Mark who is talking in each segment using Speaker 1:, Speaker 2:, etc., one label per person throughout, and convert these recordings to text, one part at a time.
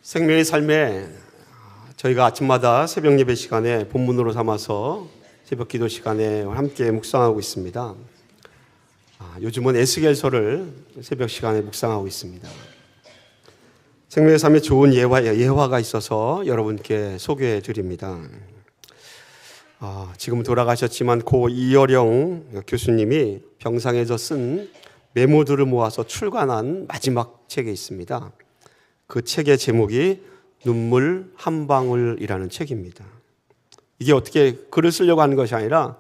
Speaker 1: 생명의 삶에 저희가 아침마다 새벽 예배 시간에 본문으로 삼아서 새벽 기도 시간에 함께 묵상하고 있습니다. 요즘은 에스겔서를 새벽 시간에 묵상하고 있습니다. 생명의 삶에 좋은 예화가 있어서 여러분께 소개해 드립니다. 지금 돌아가셨지만 고 이어령 교수님이 병상에서 쓴 메모들을 모아서 출간한 마지막 책에 있습니다. 그 책의 제목이 눈물 한 방울이라는 책입니다. 이게 어떻게 글을 쓰려고 하는 것이 아니라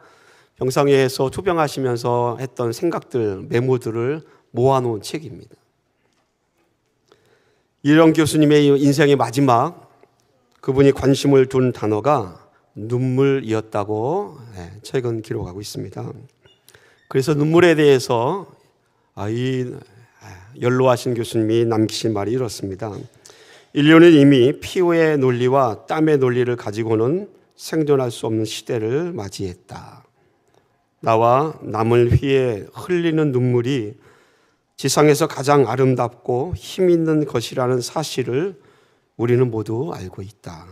Speaker 1: 병상에서 투병하시면서 했던 생각들, 메모들을 모아놓은 책입니다. 이어령 교수님의 인생의 마지막 그분이 관심을 둔 단어가 눈물이었다고 책은 기록하고 있습니다. 그래서 눈물에 대해서 이 연로하신 교수님이 남기신 말이 이렇습니다. 인류는 이미 피의 논리와 땀의 논리를 가지고는 생존할 수 없는 시대를 맞이했다. 나와 남을 위해 흘리는 눈물이 지상에서 가장 아름답고 힘 있는 것이라는 사실을 우리는 모두 알고 있다.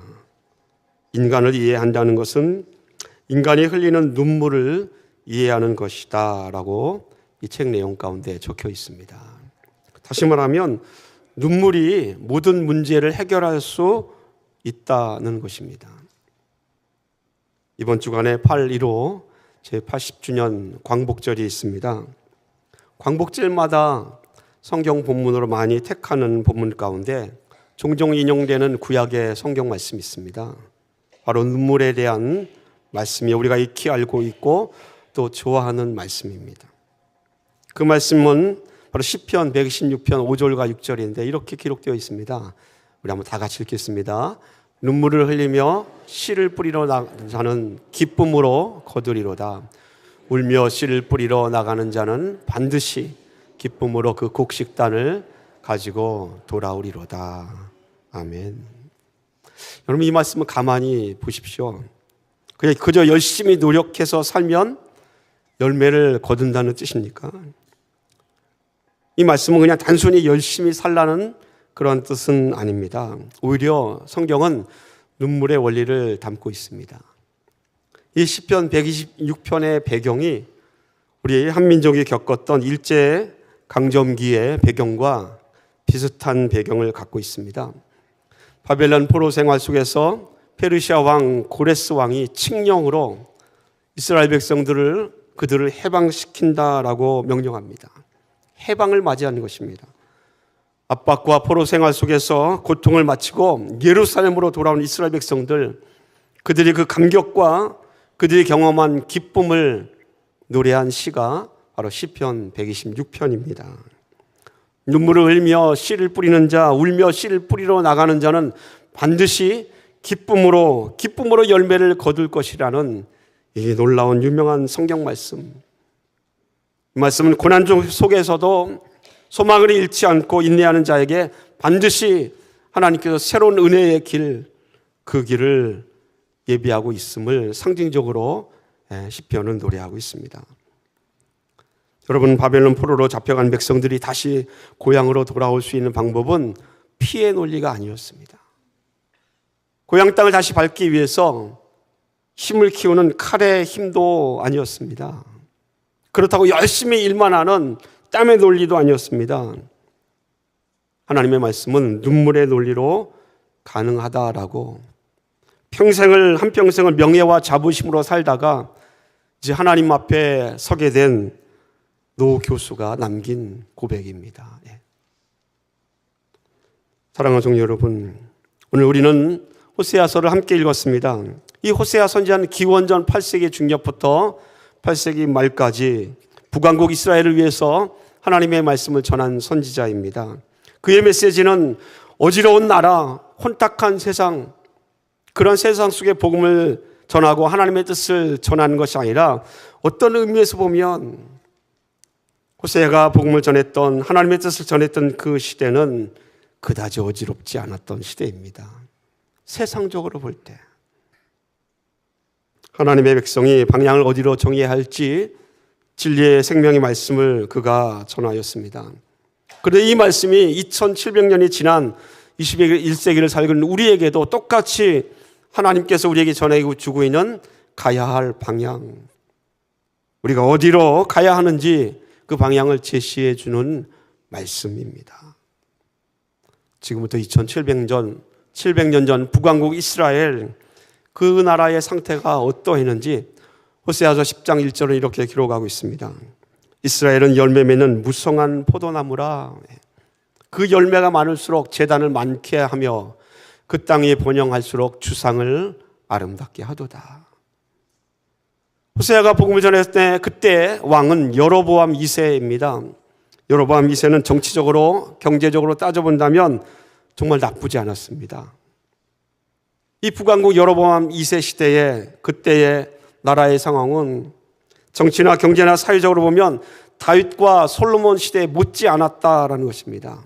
Speaker 1: 인간을 이해한다는 것은 인간이 흘리는 눈물을 이해하는 것이다 라고 이 책 내용 가운데 적혀 있습니다. 다시 말하면 눈물이 모든 문제를 해결할 수 있다는 것입니다. 이번 주간에 8.15 제80주년 광복절이 있습니다. 광복절마다 성경 본문으로 많이 택하는 본문 가운데 종종 인용되는 구약의 성경 말씀이 있습니다. 바로 눈물에 대한 말씀이 우리가 익히 알고 있고 또 좋아하는 말씀입니다. 그 말씀은 바로 시편 126편 5절과 6절인데 이렇게 기록되어 있습니다. 우리 한번 다 같이 읽겠습니다. 눈물을 흘리며 씨를 뿌리러 나가는 자는 기쁨으로 거두리로다. 울며 씨를 뿌리러 나가는 자는 반드시 기쁨으로 그 곡식단을 가지고 돌아오리로다. 아멘. 여러분 이 말씀을 가만히 보십시오. 그저 열심히 노력해서 살면 열매를 거둔다는 뜻입니까? 이 말씀은 그냥 단순히 열심히 살라는 그런 뜻은 아닙니다. 오히려 성경은 눈물의 원리를 담고 있습니다. 이 시편 126편의 배경이 우리 한민족이 겪었던 일제 강점기의 배경과 비슷한 배경을 갖고 있습니다. 바벨론 포로 생활 속에서 페르시아 왕 고레스 왕이 칙령으로 이스라엘 그들을 해방시킨다라고 명령합니다. 해방을 맞이하는 것입니다. 압박과 포로 생활 속에서 고통을 마치고 예루살렘으로 돌아온 이스라엘 백성들, 그들이 그 감격과 그들이 경험한 기쁨을 노래한 시가 바로 시편 126편입니다. 눈물을 흘리며 씨를 뿌리는 자, 울며 씨를 뿌리러 나가는 자는 반드시 기쁨으로 열매를 거둘 것이라는 이 놀라운 유명한 성경 말씀. 이 말씀은 고난 속에서도 소망을 잃지 않고 인내하는 자에게 반드시 하나님께서 새로운 은혜의 길, 그 길을 예비하고 있음을 상징적으로 시편은 노래하고 있습니다. 여러분, 바벨론 포로로 잡혀간 백성들이 다시 고향으로 돌아올 수 있는 방법은 피의 논리가 아니었습니다. 고향 땅을 다시 밟기 위해서 힘을 키우는 칼의 힘도 아니었습니다. 그렇다고 열심히 일만 하는 땀의 논리도 아니었습니다. 하나님의 말씀은 눈물의 논리로 가능하다라고 한평생을 명예와 자부심으로 살다가 이제 하나님 앞에 서게 된 노 교수가 남긴 고백입니다. 사랑하는 성도 여러분, 오늘 우리는 호세아서를 함께 읽었습니다. 이 호세아 선지자는 기원전 8세기 중엽부터 8세기 말까지 북왕국 이스라엘을 위해서 하나님의 말씀을 전한 선지자입니다. 그의 메시지는 어지러운 나라, 혼탁한 세상, 그런 세상 속에 복음을 전하고 하나님의 뜻을 전하는 것이 아니라 어떤 의미에서 보면 호세아가 복음을 전했던, 하나님의 뜻을 전했던 그 시대는 그다지 어지럽지 않았던 시대입니다. 세상적으로 볼 때 하나님의 백성이 방향을 어디로 정해야 할지 진리의 생명의 말씀을 그가 전하였습니다. 그런데 이 말씀이 2700년이 지난 21세기를 살고 있는 우리에게도 똑같이 하나님께서 우리에게 전해주고 있는 가야 할 방향, 우리가 어디로 가야 하는지 그 방향을 제시해 주는 말씀입니다. 지금부터 700년 전 북왕국 이스라엘, 그 나라의 상태가 어떠했는지 호세아서 10장 1절은 이렇게 기록하고 있습니다. 이스라엘은 열매 맺는 무성한 포도나무라. 그 열매가 많을수록 제단을 많게 하며 그 땅이 번영할수록 주상을 아름답게 하도다. 호세아가 복음을 전했을 때 그때 왕은 여로보암 2세입니다. 여로보암 2세는 정치적으로 경제적으로 따져본다면 정말 나쁘지 않았습니다. 이 북왕국 여로보암 2세 시대에 그때의 나라의 상황은 정치나 경제나 사회적으로 보면 다윗과 솔로몬 시대에 못지 않았다라는 것입니다.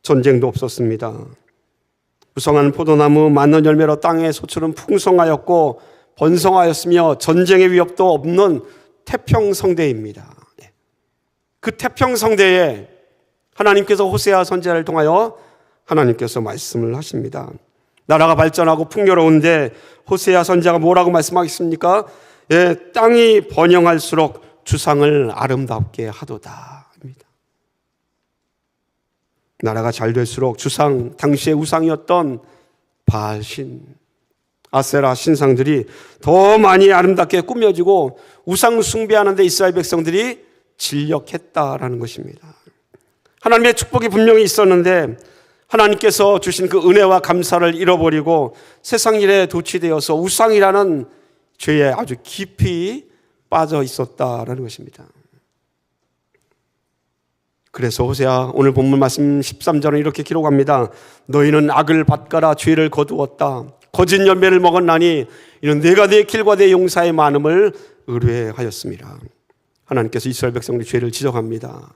Speaker 1: 전쟁도 없었습니다. 무성한 포도나무 많은 열매로 땅의 소출은 풍성하였고 번성하였으며 전쟁의 위협도 없는 태평성대입니다. 그 태평성대에 하나님께서 호세아 선지자를 통하여 하나님께서 말씀을 하십니다. 나라가 발전하고 풍요로운데 호세아 선지자가 뭐라고 말씀하겠습니까? 땅이 번영할수록 주상을 아름답게 하도다. 나라가 잘 될수록 주상, 당시의 우상이었던 바알신, 아세라 신상들이 더 많이 아름답게 꾸며지고 우상 숭배하는 데 이스라엘 백성들이 진력했다라는 것입니다. 하나님의 축복이 분명히 있었는데 하나님께서 주신 그 은혜와 감사를 잃어버리고 세상 일에 도취되어서 우상이라는 죄에 아주 깊이 빠져 있었다라는 것입니다. 그래서 호세아 오늘 본문 말씀 13절은 이렇게 기록합니다. 너희는 악을 밭가라 죄를 거두었다. 거짓 열매를 먹었나니 이는 내가 내 길과 내 용사의 많음을 의뢰하였습니다. 하나님께서 이스라엘 백성들의 죄를 지적합니다.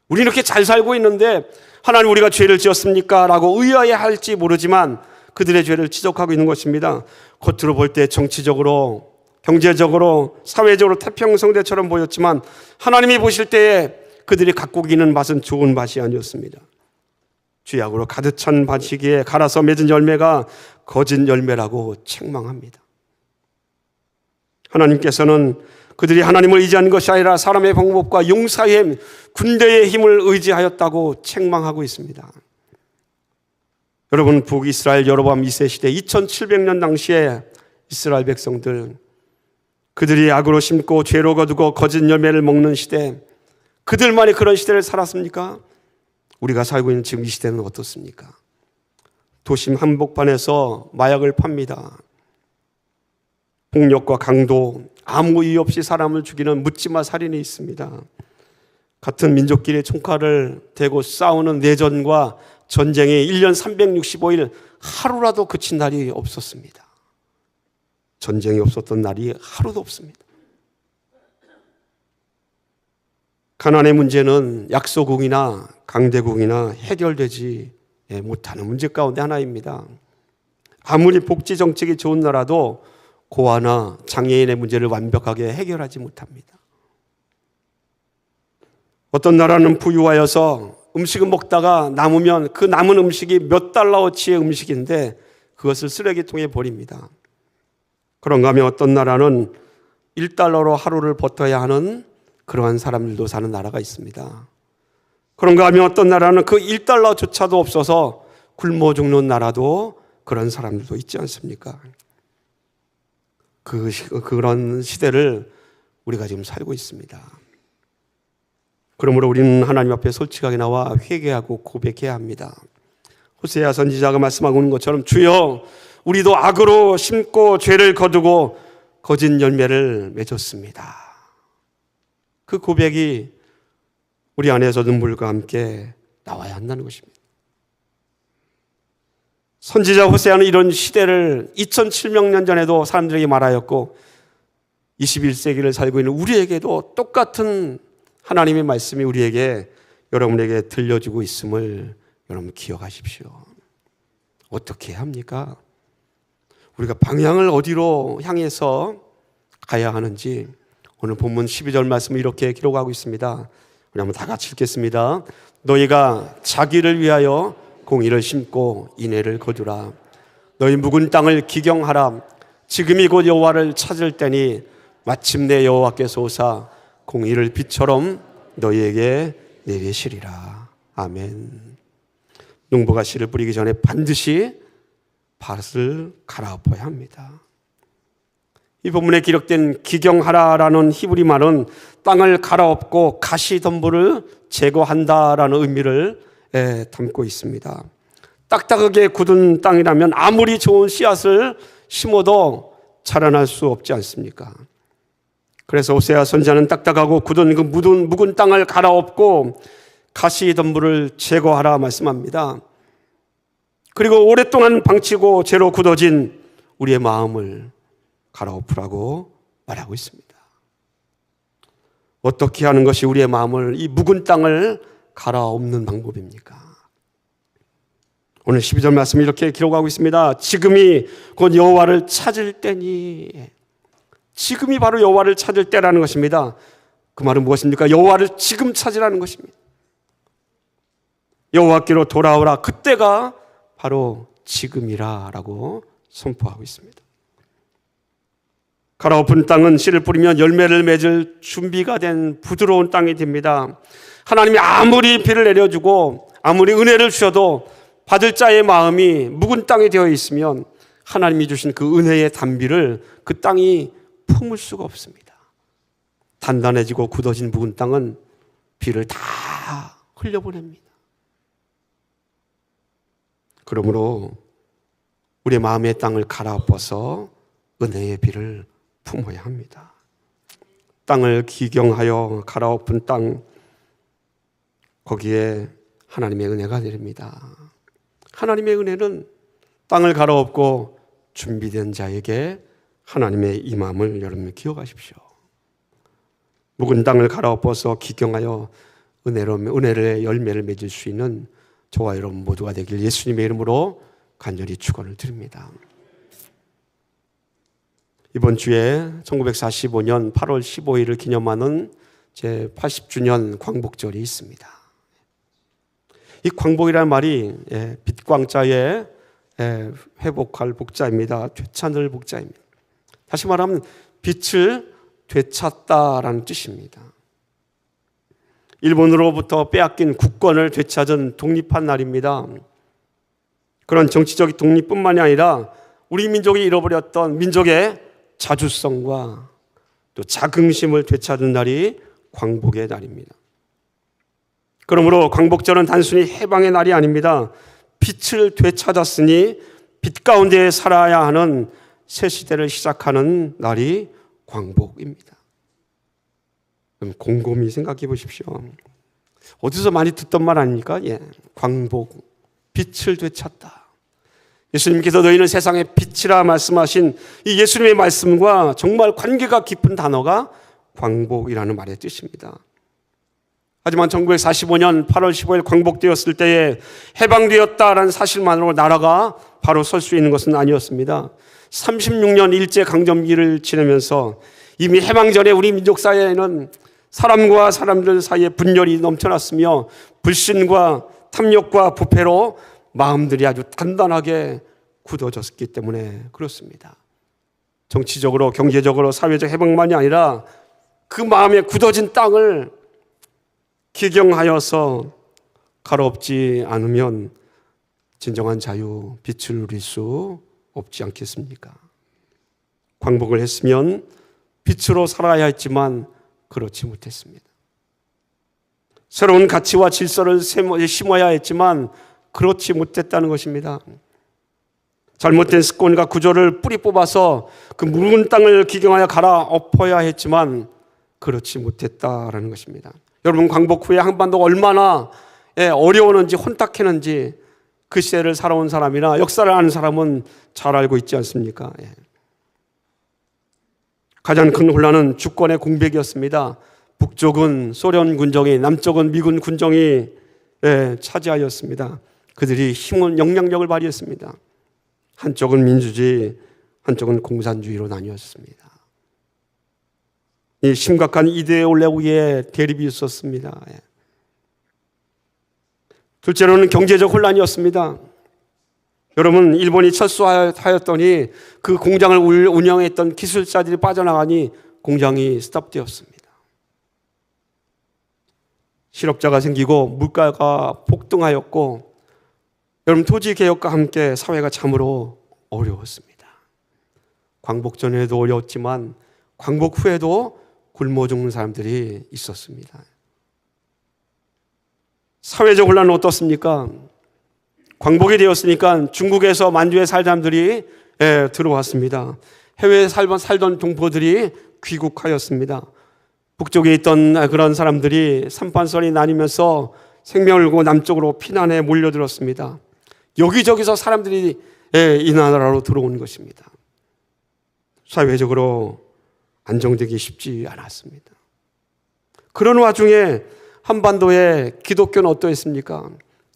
Speaker 1: 우리 이렇게 잘 살고 있는데 하나님 우리가 죄를 지었습니까? 라고 의아해할지 모르지만 그들의 죄를 지적하고 있는 것입니다. 겉으로 볼 때 정치적으로, 경제적으로, 사회적으로 태평성대처럼 보였지만 하나님이 보실 때에 그들이 갖고 있는 맛은 좋은 맛이 아니었습니다. 죄악으로 가득 찬 밭이기에 갈아서 맺은 열매가 거짓 열매라고 책망합니다. 하나님께서는 그들이 하나님을 의지하는 것이 아니라 사람의 방법과 용사의 힘, 군대의 힘을 의지하였다고 책망하고 있습니다. 여러분, 북이스라엘 여로보암 2세 시대 2700년 당시에 이스라엘 백성들, 그들이 악으로 심고 죄로 거두고 거짓 열매를 먹는 시대, 그들만이 그런 시대를 살았습니까? 우리가 살고 있는 지금 이 시대는 어떻습니까? 도심 한복판에서 마약을 팝니다. 폭력과 강도, 아무 이유 없이 사람을 죽이는 묻지마 살인이 있습니다. 같은 민족끼리 총칼을 대고 싸우는 내전과 전쟁이 1년 365일 하루라도 그친 날이 없었습니다. 전쟁이 없었던 날이 하루도 없습니다. 가난의 문제는 약소국이나 강대국이나 해결되지 못하는 문제 가운데 하나입니다. 아무리 복지 정책이 좋은 나라도 고아나 장애인의 문제를 완벽하게 해결하지 못합니다. 어떤 나라는 부유하여서 음식을 먹다가 남으면 그 남은 음식이 몇 달러어치의 음식인데 그것을 쓰레기통에 버립니다. 그런가 하면 어떤 나라는 1달러로 하루를 버텨야 하는 그러한 사람들도 사는 나라가 있습니다. 그런가 하면 어떤 나라는 그 1달러조차도 없어서 굶어 죽는 나라도 그런 사람들도 있지 않습니까? 그런 시대를 우리가 지금 살고 있습니다. 그러므로 우리는 하나님 앞에 솔직하게 나와 회개하고 고백해야 합니다. 호세아 선지자가 말씀하고 있는 것처럼 주여 우리도 악으로 심고 죄를 거두고 거짓 열매를 맺었습니다. 그 고백이 우리 안에서 눈물과 함께 나와야 한다는 것입니다. 선지자 호세아는 이런 시대를 2700년 전에도 사람들에게 말하였고 21세기를 살고 있는 우리에게도 똑같은 하나님의 말씀이 우리에게 여러분에게 들려주고 있음을 여러분 기억하십시오. 어떻게 해야 합니까? 우리가 방향을 어디로 향해서 가야 하는지 오늘 본문 12절 말씀을 이렇게 기록하고 있습니다. 우리 한번 다 같이 읽겠습니다. 너희가 자기를 위하여 공의를 심고 인애를 거두라. 너희 묵은 땅을 기경하라. 지금이 곧 여호와를 찾을 때니 마침내 여호와께서 오사 공의를 빛처럼 너희에게 내리시리라. 아멘. 농부가 씨를 뿌리기 전에 반드시 밭을 갈아엎어야 합니다. 이 본문에 기록된 기경하라라는 히브리 말은 땅을 갈아엎고 가시덤불을 제거한다라는 의미를 담고 있습니다. 딱딱하게 굳은 땅이라면 아무리 좋은 씨앗을 심어도 자라날 수 없지 않습니까? 그래서 호세아 선지자는 딱딱하고 굳은 그 묵은 땅을 갈아엎고 가시덤불을 제거하라 말씀합니다. 그리고 오랫동안 방치고 죄로 굳어진 우리의 마음을 갈아엎으라고 말하고 있습니다. 어떻게 하는 것이 우리의 마음을, 이 묵은 땅을 갈아엎는 방법입니까? 오늘 12절 말씀이 이렇게 기록하고 있습니다. 지금이 곧 여호와를 찾을 때니. 지금이 바로 여호와를 찾을 때라는 것입니다. 그 말은 무엇입니까? 여호와를 지금 찾으라는 것입니다. 여호와께로 돌아오라. 그때가 바로 지금이라라고 선포하고 있습니다. 갈아엎은 땅은 씨를 뿌리면 열매를 맺을 준비가 된 부드러운 땅이 됩니다. 하나님이 아무리 비를 내려주고 아무리 은혜를 주셔도 받을 자의 마음이 묵은 땅이 되어 있으면 하나님이 주신 그 은혜의 단비를 그 땅이 품을 수가 없습니다. 단단해지고 굳어진 묵은 땅은 비를 다 흘려보냅니다. 그러므로 우리의 마음의 땅을 갈아엎어서 은혜의 비를 품어야 합니다. 땅을 기경하여 갈아엎은 땅, 거기에 하나님의 은혜가 내립니다. 하나님의 은혜는 땅을 갈아엎고 준비된 자에게 하나님의 임함을 여러분 기억하십시오. 묵은 땅을 갈아엎어서 기경하여 은혜의 열매를 맺을 수 있는 저와 여러분 모두가 되길 예수님의 이름으로 간절히 축원을 드립니다. 이번 주에 1945년 8월 15일을 기념하는 제 80주년 광복절이 있습니다. 이 광복이라는 말이 빛광자에 회복할 복자입니다. 되찾을 복자입니다. 다시 말하면 빛을 되찾다라는 뜻입니다. 일본으로부터 빼앗긴 국권을 되찾은 독립한 날입니다. 그런 정치적 독립뿐만이 아니라 우리 민족이 잃어버렸던 민족의 자주성과 또 자긍심을 되찾은 날이 광복의 날입니다. 그러므로 광복절은 단순히 해방의 날이 아닙니다. 빛을 되찾았으니 빛 가운데 살아야 하는 새 시대를 시작하는 날이 광복입니다. 그럼 곰곰이 생각해 보십시오. 어디서 많이 듣던 말 아닙니까? 광복, 빛을 되찾다. 예수님께서 너희는 세상의 빛이라 말씀하신 이 예수님의 말씀과 정말 관계가 깊은 단어가 광복이라는 말의 뜻입니다. 하지만 1945년 8월 15일 광복되었을 때에 해방되었다라는 사실만으로 나라가 바로 설 수 있는 것은 아니었습니다. 36년 일제강점기를 지내면서 이미 해방 전에 우리 민족 사회에는 사람과 사람들 사이에 분열이 넘쳐났으며 불신과 탐욕과 부패로 마음들이 아주 단단하게 굳어졌기 때문에 그렇습니다. 정치적으로, 경제적으로, 사회적 해방만이 아니라 그 마음에 굳어진 땅을 기경하여서 갈아엎지 않으면 진정한 자유, 빛을 누릴 수 없지 않겠습니까? 광복을 했으면 빛으로 살아야 했지만 그렇지 못했습니다. 새로운 가치와 질서를 심어야 했지만 그렇지 못했다는 것입니다. 잘못된 습관과 구조를 뿌리 뽑아서 그 묵은 땅을 기경하여 갈아엎어야 했지만 그렇지 못했다라는 것입니다. 여러분, 광복 후에 한반도가 얼마나 어려웠는지 혼탁했는지 그 시대를 살아온 사람이나 역사를 아는 사람은 잘 알고 있지 않습니까? 가장 큰 혼란은 주권의 공백이었습니다. 북쪽은 소련 군정이, 남쪽은 미군 군정이 차지하였습니다. 그들이 힘은 영향력을 발휘했습니다. 한쪽은 민주주의, 한쪽은 공산주의로 나뉘었습니다. 이 심각한 이데올로기의 대립이 있었습니다. 둘째로는 경제적 혼란이었습니다. 여러분, 일본이 철수하였더니 그 공장을 운영했던 기술자들이 빠져나가니 공장이 스탑되었습니다. 실업자가 생기고 물가가 폭등하였고, 여러분, 토지개혁과 함께 사회가 참으로 어려웠습니다. 광복 전에도 어려웠지만 광복 후에도 굶어 죽는 사람들이 있었습니다. 사회적 혼란은 어떻습니까? 광복이 되었으니까 중국에서 만주에 살 사람들이 들어왔습니다. 해외에 살던 동포들이 귀국하였습니다. 북쪽에 있던 그런 사람들이 삼판선이 나뉘면서 생명을 걸고 남쪽으로 피난해 몰려들었습니다. 여기저기서 사람들이 이 나라로 들어온 것입니다. 사회적으로 안정되기 쉽지 않았습니다. 그런 와중에 한반도의 기독교는 어떠했습니까?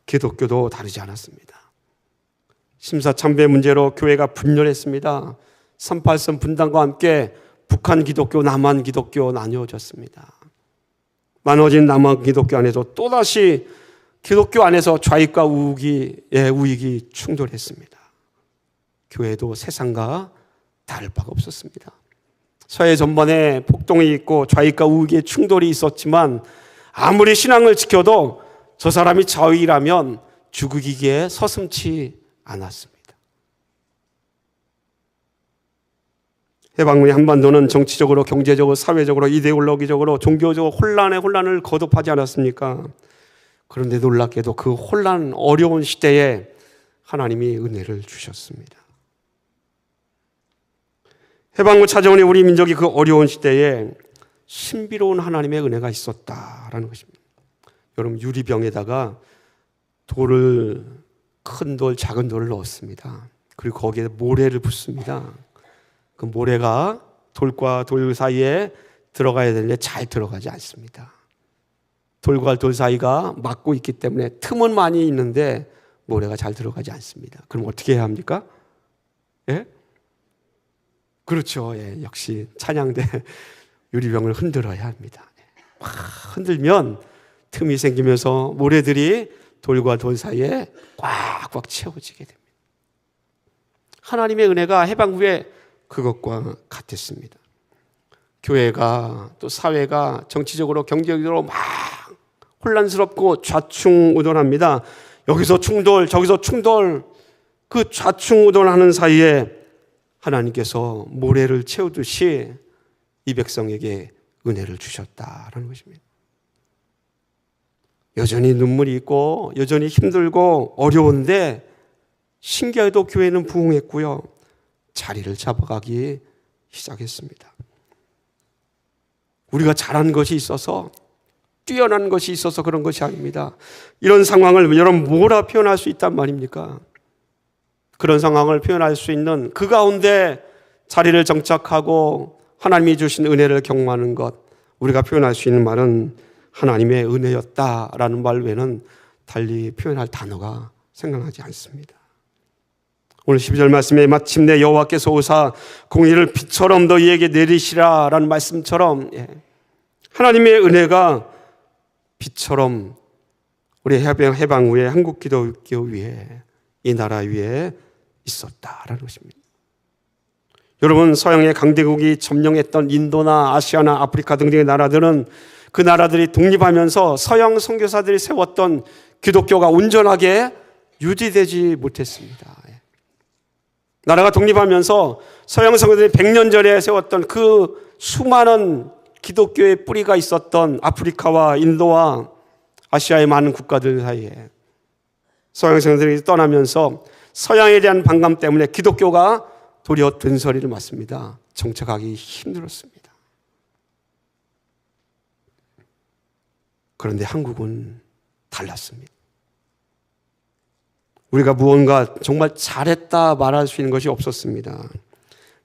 Speaker 1: 기독교도 다르지 않았습니다. 심사참배 문제로 교회가 분열했습니다. 38선 분단과 함께 북한 기독교, 남한 기독교 나뉘어졌습니다. 나눠진 남한 기독교 안에서 또다시 기독교 안에서 좌익과 우익이 충돌했습니다. 교회도 세상과 다를 바가 없었습니다. 사회 전반에 폭동이 있고 좌익과 우익의 충돌이 있었지만 아무리 신앙을 지켜도 저 사람이 좌익이라면 죽이기에 서슴지 않았습니다. 해방 후에 한반도는 정치적으로, 경제적으로, 사회적으로, 이데올로기적으로, 종교적으로 혼란을 거듭하지 않았습니까? 그런데 놀랍게도 그 어려운 시대에 하나님이 은혜를 주셨습니다. 해방 후 찾아온 우리 민족이 그 어려운 시대에 신비로운 하나님의 은혜가 있었다라는 것입니다. 여러분, 유리병에다가 큰 돌, 작은 돌을 넣었습니다. 그리고 거기에 모래를 붓습니다. 그 모래가 돌과 돌 사이에 들어가야 되는데 잘 들어가지 않습니다. 돌과 돌 사이가 막고 있기 때문에 틈은 많이 있는데 모래가 잘 들어가지 않습니다. 그럼 어떻게 해야 합니까? 예? 그렇죠. 예, 역시 찬양대 유리병을 흔들어야 합니다. 막 흔들면 틈이 생기면서 모래들이 돌과 돌 사이에 꽉꽉 채워지게 됩니다. 하나님의 은혜가 해방 후에 그것과 같았습니다. 교회가 또 사회가 정치적으로 경제적으로 막 혼란스럽고 좌충우돌합니다. 여기서 충돌, 저기서 충돌, 그 좌충우돌하는 사이에 하나님께서 모래를 채우듯이 이 백성에게 은혜를 주셨다라는 것입니다. 여전히 눈물이 있고 여전히 힘들고 어려운데 신기하게도 교회는 부흥했고요. 자리를 잡아가기 시작했습니다. 우리가 잘한 것이 있어서, 뛰어난 것이 있어서 그런 것이 아닙니다. 이런 상황을 여러분 뭐라 표현할 수 있단 말입니까? 그런 상황을 표현할 수 있는 그 가운데 자리를 정착하고 하나님이 주신 은혜를 경험하는 것, 우리가 표현할 수 있는 말은 하나님의 은혜였다라는 말 외에는 달리 표현할 단어가 생각나지 않습니다. 오늘 12절 말씀에 마침내 여호와께서 오사 공의를 빛처럼 너희에게 내리시라 라는 말씀처럼 하나님의 은혜가 빛처럼 우리 해방 후에 한국 기독교 위에, 이 나라 위에 있었다라는 것입니다. 여러분, 서양의 강대국이 점령했던 인도나 아시아나 아프리카 등등의 나라들은 그 나라들이 독립하면서 서양 선교사들이 세웠던 기독교가 온전하게 유지되지 못했습니다. 나라가 독립하면서 서양 선교사들이 100년 전에 세웠던 그 수많은 기독교의 뿌리가 있었던 아프리카와 인도와 아시아의 많은 국가들 사이에 서양 선교사들이 떠나면서 서양에 대한 반감 때문에 기독교가 도리어 든서리를 맞습니다. 정착하기 힘들었습니다. 그런데 한국은 달랐습니다. 우리가 무언가 정말 잘했다 말할 수 있는 것이 없었습니다.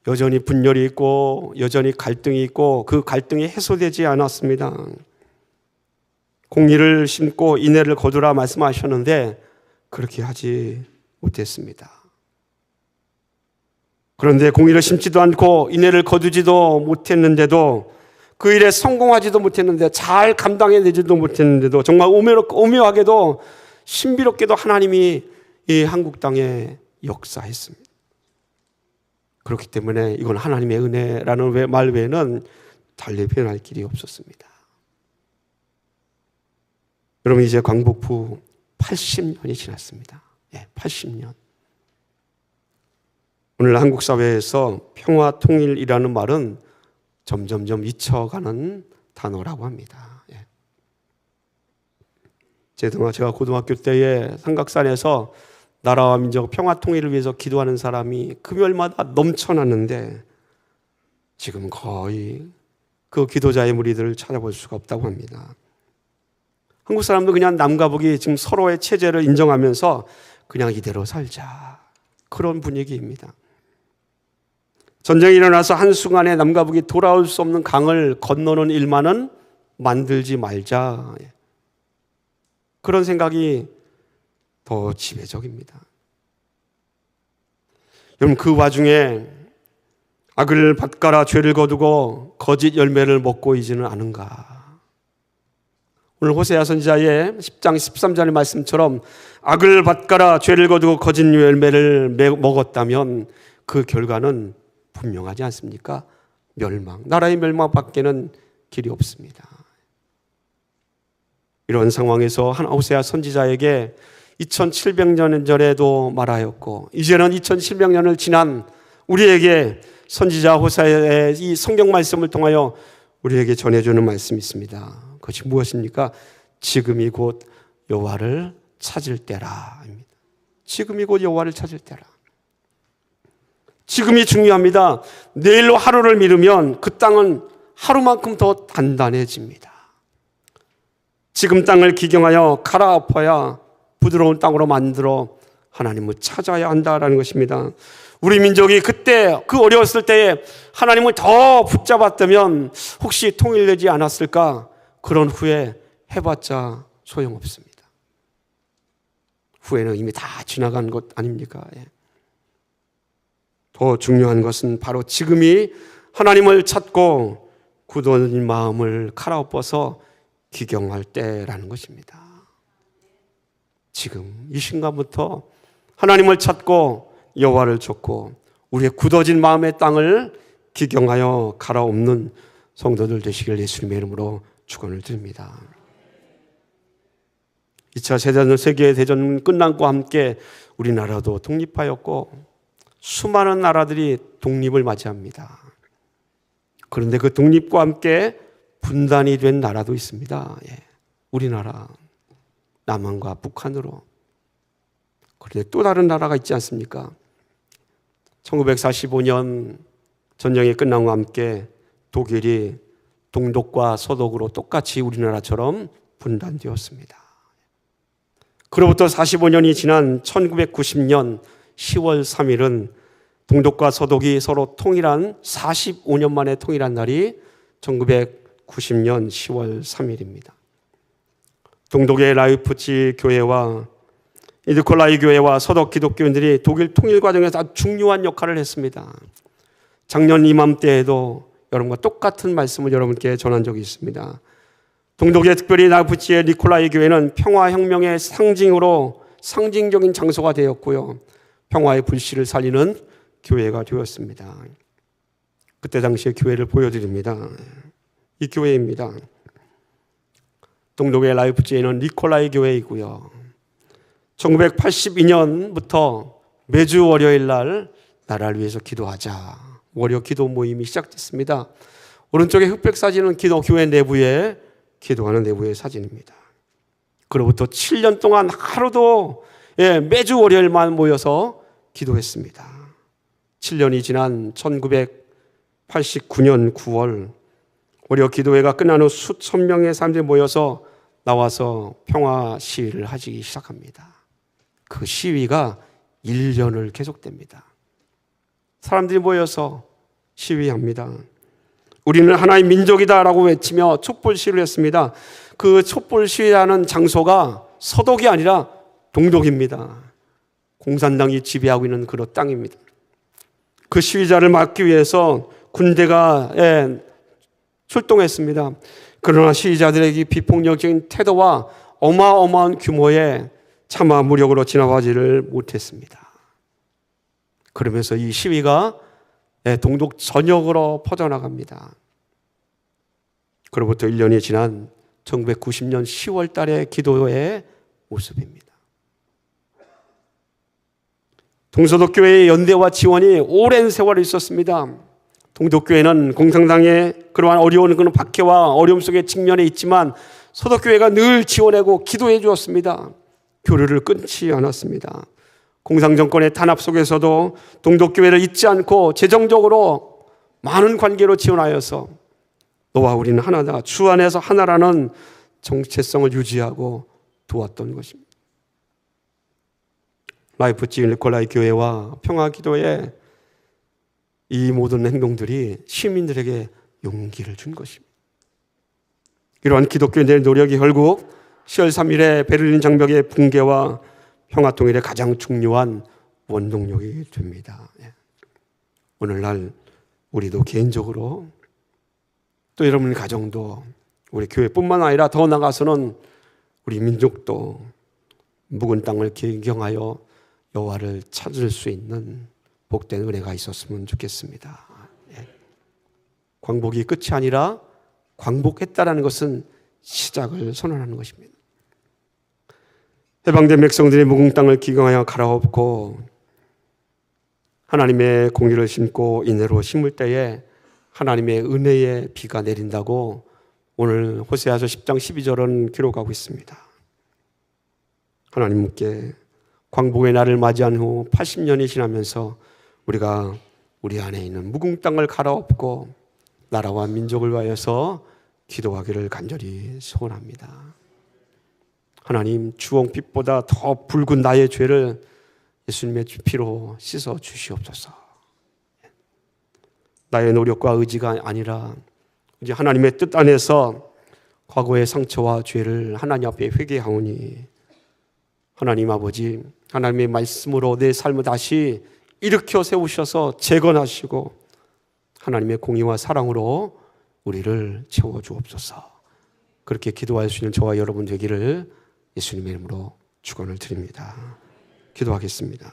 Speaker 1: 여전히 분열이 있고 여전히 갈등이 있고 그 갈등이 해소되지 않았습니다. 공의를 심고 인애를 거두라 말씀하셨는데 그렇게 하지 못했습니다. 그런데 공의를 심지도 않고 인애를 거두지도 못했는데도 그 일에 성공하지도 못했는데 잘 감당해내지도 못했는데도 정말 오묘하게도 신비롭게도 하나님이 이 한국 땅에 역사했습니다. 그렇기 때문에 이건 하나님의 은혜라는 말 외에는 달리 표현할 길이 없었습니다. 여러분, 이제 광복 후 80년이 지났습니다. 80년. 오늘 한국 사회에서 평화 통일이라는 말은 점점점 잊혀가는 단어라고 합니다. 제가 고등학교 때에 삼각산에서 나라와 민족 평화 통일을 위해서 기도하는 사람이 금요일마다 넘쳐났는데 지금 거의 그 기도자의 무리들을 찾아볼 수가 없다고 합니다. 한국 사람도 그냥 남과 북이 지금 서로의 체제를 인정하면서 그냥 이대로 살자, 그런 분위기입니다. 전쟁이 일어나서 한순간에 남과 북이 돌아올 수 없는 강을 건너는 일만은 만들지 말자, 그런 생각이 더 지배적입니다. 여러분, 그 와중에 악을 밭가라 죄를 거두고 거짓 열매를 먹고 있지는 않은가? 오늘 호세아 선지자의 10장 13절의 말씀처럼 악을 밭가라 죄를 거두고 거짓 열매를 먹었다면 그 결과는 분명하지 않습니까? 멸망, 나라의 멸망밖에는 길이 없습니다. 이런 상황에서 호세아 선지자에게 2700년 전에도 말하였고 이제는 2700년을 지난 우리에게 선지자 호세아의 이 성경 말씀을 통하여 우리에게 전해주는 말씀이 있습니다. 그것이 무엇입니까? 지금이 곧 여호와를 찾을 때라. 지금이 곧 여호와를 찾을 때라. 지금이 중요합니다. 내일로 하루를 미루면 그 땅은 하루만큼 더 단단해집니다. 지금 땅을 기경하여 갈아엎어야 부드러운 땅으로 만들어 하나님을 찾아야 한다라는 것입니다. 우리 민족이 그때 그 어려웠을 때에 하나님을 더 붙잡았다면 혹시 통일되지 않았을까? 그런 후에 해봤자 소용없습니다. 후에는 이미 다 지나간 것 아닙니까? 더 중요한 것은 바로 지금이 하나님을 찾고 굳어진 마음을 갈아엎어서 기경할 때라는 것입니다. 지금 이 순간부터 하나님을 찾고 여호와를 좇고 우리의 굳어진 마음의 땅을 기경하여 갈아엎는 성도들 되시길 예수님의 이름으로 축원을 드립니다. 2차 세계대전 끝난 것과 함께 우리나라도 독립하였고 수많은 나라들이 독립을 맞이합니다. 그런데 그 독립과 함께 분단이 된 나라도 있습니다. 우리나라, 남한과 북한으로. 그런데 또 다른 나라가 있지 않습니까? 1945년 전쟁이 끝난 것과 함께 독일이 동독과 서독으로 똑같이 우리나라처럼 분단되었습니다. 그로부터 45년이 지난 1990년 10월 3일은 동독과 서독이 서로 통일한 45년 만에 통일한 날이 1990년 10월 3일입니다. 동독의 라이프치 교회와 니콜라이 교회와 서독 기독교인들이 독일 통일 과정에서 아주 중요한 역할을 했습니다. 작년 이맘때에도 여러분과 똑같은 말씀을 여러분께 전한 적이 있습니다. 동독의 특별히 라이프치의 니콜라이 교회는 평화혁명의 상징적인 장소가 되었고요. 평화의 불씨를 살리는 교회가 되었습니다. 그때 당시의 교회를 보여드립니다. 이 교회입니다. 동독의 라이프치에는 니콜라이 교회이고요. 1982년부터 매주 월요일 날 나라를 위해서 기도하자. 월요 기도 모임이 시작됐습니다. 오른쪽에 흑백 사진은 교회 내부에 기도하는 내부의 사진입니다. 그로부터 7년 동안 하루도 매주 월요일만 모여서 기도했습니다. 7년이 지난 1989년 9월 월요 기도회가 끝난 후 수천 명의 사람들이 모여서 나와서 평화 시위를 하기 시작합니다. 그 시위가 1년을 계속됩니다. 사람들이 모여서 시위합니다. 우리는 하나의 민족이다라고 외치며 촛불 시위를 했습니다. 그 촛불 시위하는 장소가 서독이 아니라 동독입니다. 공산당이 지배하고 있는 그런 땅입니다. 그 시위자를 막기 위해서 군대가 출동했습니다. 그러나 시위자들에게 비폭력적인 태도와 어마어마한 규모의 차마 무력으로 진압하지를 못했습니다. 그러면서 이 시위가 동독 전역으로 퍼져나갑니다. 그로부터 1년이 지난 1990년 10월 달의 기도의 모습입니다. 동서독교회의 연대와 지원이 오랜 세월을 있었습니다. 동독교회는 공산당의 그러한 어려운 그런 박해와 어려움 속에 직면해 있지만 서독교회가 늘 지원하고 기도해 주었습니다. 교류를 끊지 않았습니다. 공산정권의 탄압 속에서도 동독교회를 잊지 않고 재정적으로 많은 관계로 지원하여서 너와 우리는 하나다, 주 안에서 하나라는 정체성을 유지하고 도왔던 것입니다. 라이프치히 니콜라이 교회와 평화기도의 이 모든 행동들이 시민들에게 용기를 준 것입니다. 이러한 기독교인들의 노력이 결국 10월 3일의 베를린 장벽의 붕괴와 평화통일의 가장 중요한 원동력이 됩니다. 오늘날 우리도 개인적으로 또 여러분 가정도 우리 교회뿐만 아니라 더 나아가서는 우리 민족도 묵은 땅을 기경하여 여호와를 찾을 수 있는 복된 은혜가 있었으면 좋겠습니다. 광복이 끝이 아니라 광복했다라는 것은 시작을 선언하는 것입니다. 해방된 백성들이 묵은 땅을 기경하여 갈아엎고 하나님의 공의를 심고 인내로 심을 때에 하나님의 은혜의 비가 내린다고 오늘 호세아서 10장 12절은 기록하고 있습니다. 하나님께 광복의 날을 맞이한 후 80년이 지나면서 우리가 우리 안에 있는 묵은 땅을 갈아엎고 나라와 민족을 위하여서 기도하기를 간절히 소원합니다. 하나님, 주홍빛보다 더 붉은 나의 죄를 예수님의 피로 씻어 주시옵소서. 나의 노력과 의지가 아니라 이제 하나님의 뜻 안에서 과거의 상처와 죄를 하나님 앞에 회개하오니 하나님 아버지, 하나님의 말씀으로 내 삶을 다시 일으켜 세우셔서 재건하시고 하나님의 공의와 사랑으로 우리를 채워주옵소서. 그렇게 기도할 수 있는 저와 여러분 되기를 예수님의 이름으로 축원을 드립니다. 기도하겠습니다.